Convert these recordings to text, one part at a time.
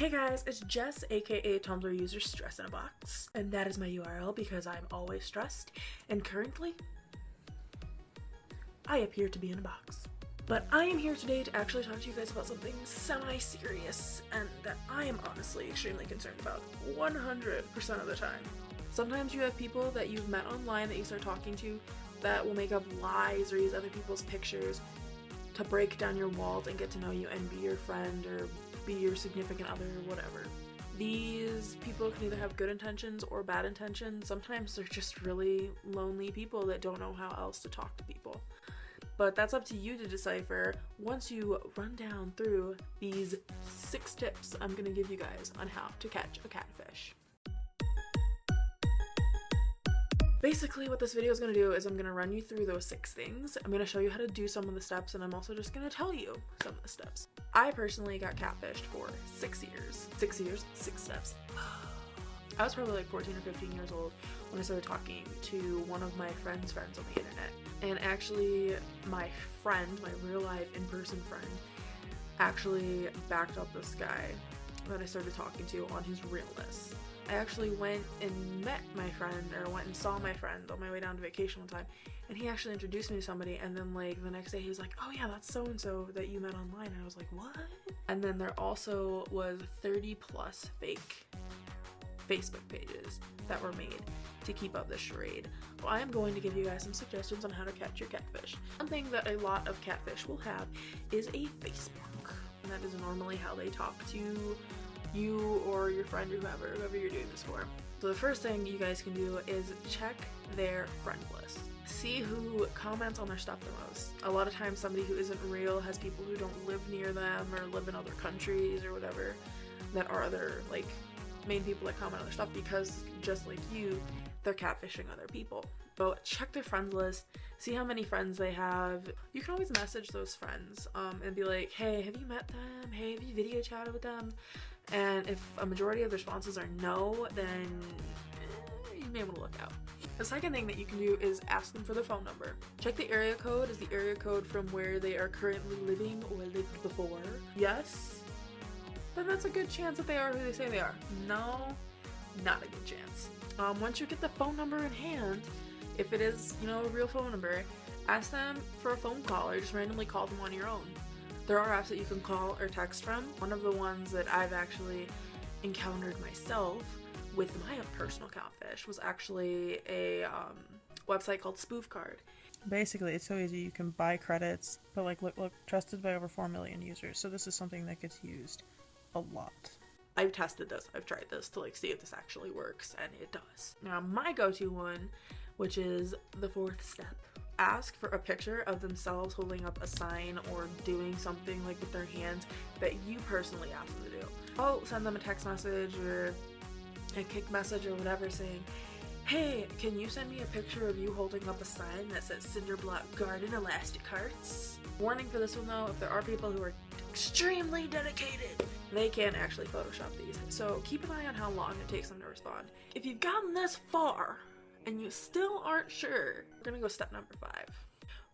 Hey guys, it's Jess, aka Tumblr user stressinabox, and that is my URL because I'm always stressed, and currently, I appear to be in a box. But I am here today to actually talk to you guys about something semi-serious, and that I am honestly extremely concerned about 100% of the time. Sometimes you have people that you've met online that you start talking to that will make up lies or use other people's pictures to break down your walls and get to know you and be your friend or be your significant other or whatever. These people can either have good intentions or bad intentions. Sometimes they're just really lonely people that don't know how else to talk to people. But that's up to you to decipher once you run down through these 6 tips I'm going to give you guys on how to catch a catfish. Basically, what this video is going to do is I'm going to run you through those 6 things. I'm going to show you how to do some of the steps, and I'm also just going to tell you some of the steps. I personally got catfished for 6 years. 6 years, 6 steps. I was probably like 14 or 15 years old when I started talking to one of my friend's friends on the internet. And actually, my friend, my real life in-person friend, actually backed up this guy that I started talking to on his realness. I actually went and met my friend, or went and saw my friend on my way down to vacation one time, and he actually introduced me to somebody, and then like the next day he was like, oh yeah, that's so-and-so that you met online, and I was like, what? And then there also was 30 plus fake Facebook pages that were made to keep up this charade. Well, I am going to give you guys some suggestions on how to catch your catfish. One thing that a lot of catfish will have is a Facebook, and that is normally how they talk to you or your friend or whoever you're doing this for. So the first thing you guys can do is check their friend list. See who comments on their stuff the most. A lot of times somebody who isn't real has people who don't live near them or live in other countries or whatever that are other like main people that comment on their stuff, because just like you, they're catfishing other people. So check their friends list, see how many friends they have. You can always message those friends and be like, hey, have you met them? Hey, have you video chatted with them? And if a majority of the responses are no, then you may want to look out. The second thing that you can do is ask them for their phone number. Check the area code. Is the area code from where they are currently living or lived before? Yes, then that's a good chance that they are who they say they are. No, not a good chance. Once you get the phone number in hand, if it is, a real phone number, ask them for a phone call or just randomly call them on your own. There are apps that you can call or text from. One of the ones that I've actually encountered myself with my own personal catfish was actually a website called Spoof Card. Basically, it's so easy. You can buy credits, but look, trusted by over 4 million users. So this is something that gets used a lot. I've tested this. I've tried this to see if this actually works, and it does. Now, my go-to one, which is the 4th step. Ask for a picture of themselves holding up a sign or doing something like with their hands that you personally asked them to do. I'll send them a text message or a kick message or whatever saying, hey, can you send me a picture of you holding up a sign that says Cinderblock Garden Elastic Hearts? Warning for this one though, if there are people who are extremely dedicated, they can actually Photoshop these. So keep an eye on how long it takes them to respond. If you've gotten this far and you still aren't sure, we're gonna go step number 5.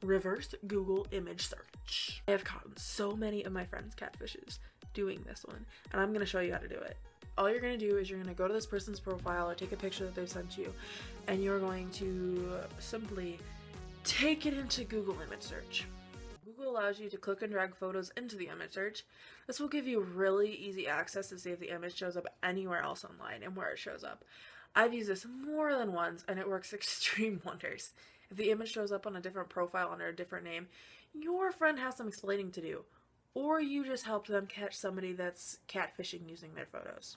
Reverse Google image search. I have caught so many of my friends' catfishes doing this one, and I'm gonna show you how to do it. All you're gonna do is you're gonna go to this person's profile or take a picture that they've sent you, and you're going to simply take it into Google image search. Google allows you to click and drag photos into the image search. This will give you really easy access to see if the image shows up anywhere else online and where it shows up. I've used this more than once and it works extreme wonders. If the image shows up on a different profile under a different name, your friend has some explaining to do, or you just helped them catch somebody that's catfishing using their photos.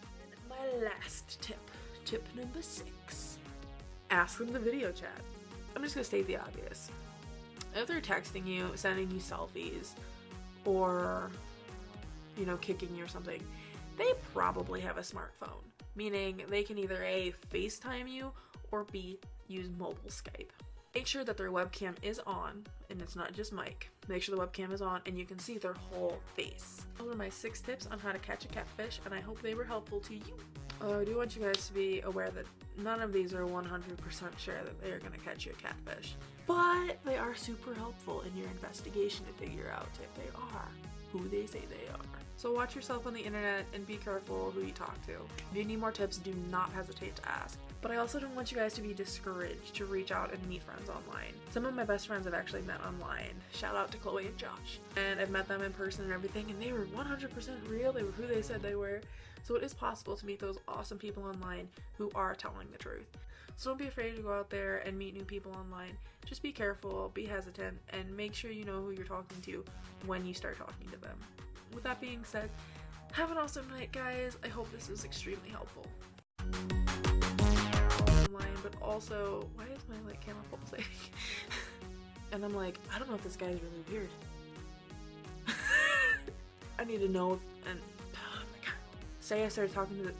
And my last tip, tip number 6, ask them to video chat. I'm just gonna state the obvious. If they're texting you, sending you selfies, or, kicking you or something, they probably have a smartphone. Meaning they can either A, FaceTime you, or B, use mobile Skype. Make sure that their webcam is on, and it's not just mic. Make sure the webcam is on and you can see their whole face. Those are my 6 tips on how to catch a catfish, and I hope they were helpful to you. I do want you guys to be aware that none of these are 100% sure that they are going to catch you a catfish, but they are super helpful in your investigation to figure out if they are who they say they are. So watch yourself on the internet and be careful who you talk to. If you need more tips, do not hesitate to ask. But I also don't want you guys to be discouraged to reach out and meet friends online. Some of my best friends I've actually met online. Shout out to Chloe and Josh. And I've met them in person and everything, and they were 100% real. They were who they said they were. So it is possible to meet those awesome people online who are telling the truth. So don't be afraid to go out there and meet new people online. Just be careful, be hesitant, and make sure you know who you're talking to when you start talking to them. With that being said, have an awesome night, guys. I hope this was extremely helpful. Online, but also, why is my like camera pulsating? And I'm like, I don't know if this guy is really weird. I need to know if, and oh my god. Say I started talking to the